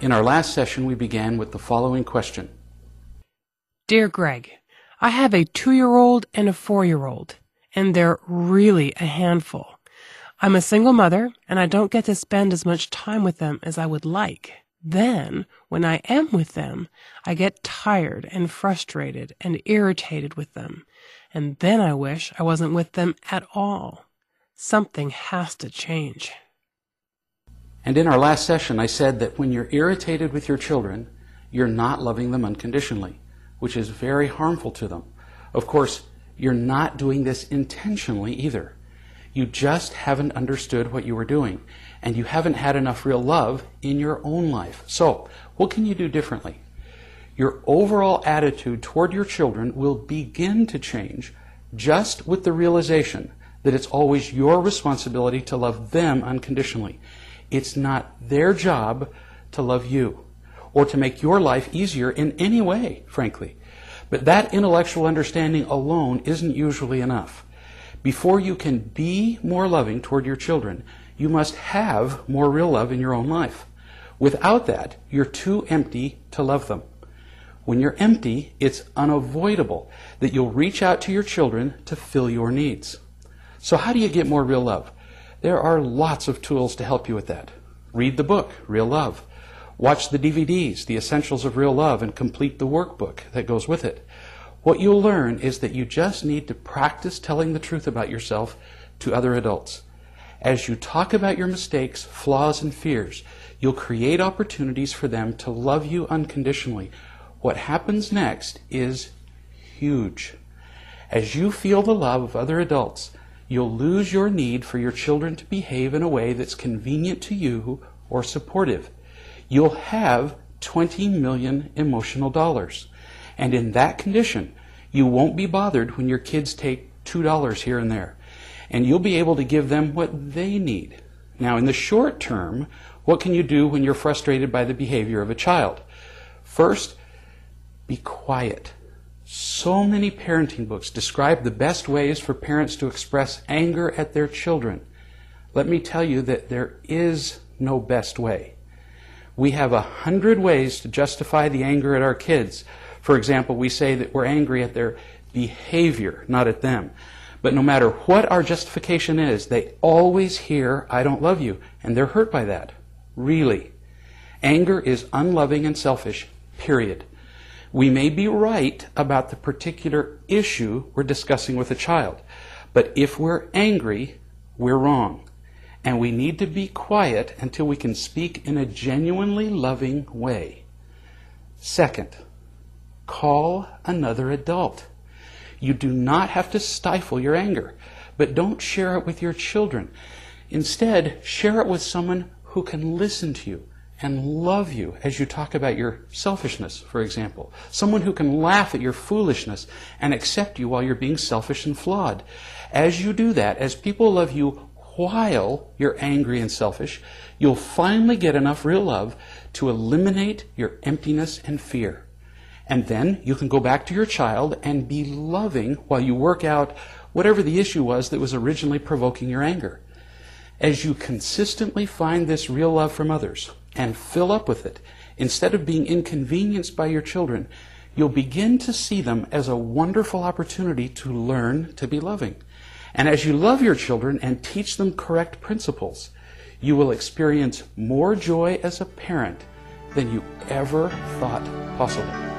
In our last session, we began with the following question. Dear Greg, I have a 2-year-old and a 4-year-old, and they're really a handful. I'm a single mother, and I don't get to spend as much time with them as I would like. Then, when I am with them, I get tired and frustrated and irritated with them, and then I wish I wasn't with them at all. Something has to change. And in our last session, I said that when you're irritated with your children, you're not loving them unconditionally, which is very harmful to them. Of course, you're not doing this intentionally either. You just haven't understood what you were doing, and you haven't had enough real love in your own life. So, what can you do differently? Your overall attitude toward your children will begin to change just with the realization that it's always your responsibility to love them unconditionally. It's not their job to love you or to make your life easier in any way, frankly. But that intellectual understanding alone isn't usually enough. Before you can be more loving toward your children, you must have more real love in your own life. Without that, you're too empty to love them. When you're empty, it's unavoidable that you'll reach out to your children to fill your needs. So how do you get more real love? There are lots of tools to help you with that. Read the book, Real Love. Watch the DVDs, The Essentials of Real Love, and complete the workbook that goes with it. What you'll learn is that you just need to practice telling the truth about yourself to other adults. As you talk about your mistakes, flaws, and fears, you'll create opportunities for them to love you unconditionally. What happens next is huge. As you feel the love of other adults, you'll lose your need for your children to behave in a way that's convenient to you or supportive. You'll have 20 million emotional dollars. And in that condition, you won't be bothered when your kids take $2 here and there. And you'll be able to give them what they need. Now, in the short term, what can you do when you're frustrated by the behavior of a child? First, be quiet. So many parenting books describe the best ways for parents to express anger at their children. Let me tell you that there is no best way. We have 100 ways to justify the anger at our kids. For example, we say that we're angry at their behavior, not at them. But no matter what our justification is, they always hear, "I don't love you," and they're hurt by that. Really. Anger is unloving and selfish, period. We may be right about the particular issue we're discussing with a child, but if we're angry, we're wrong. And we need to be quiet until we can speak in a genuinely loving way. Second, call another adult. You do not have to stifle your anger, but don't share it with your children. Instead, share it with someone who can listen to you and love you as you talk about your selfishness, for example. Someone who can laugh at your foolishness and accept you while you're being selfish and flawed. As you do that, as people love you while you're angry and selfish, you'll finally get enough real love to eliminate your emptiness and fear. And then you can go back to your child and be loving while you work out whatever the issue was that was originally provoking your anger. As you consistently find this real love from others and fill up with it, instead of being inconvenienced by your children, you'll begin to see them as a wonderful opportunity to learn to be loving. And as you love your children and teach them correct principles, you will experience more joy as a parent than you ever thought possible.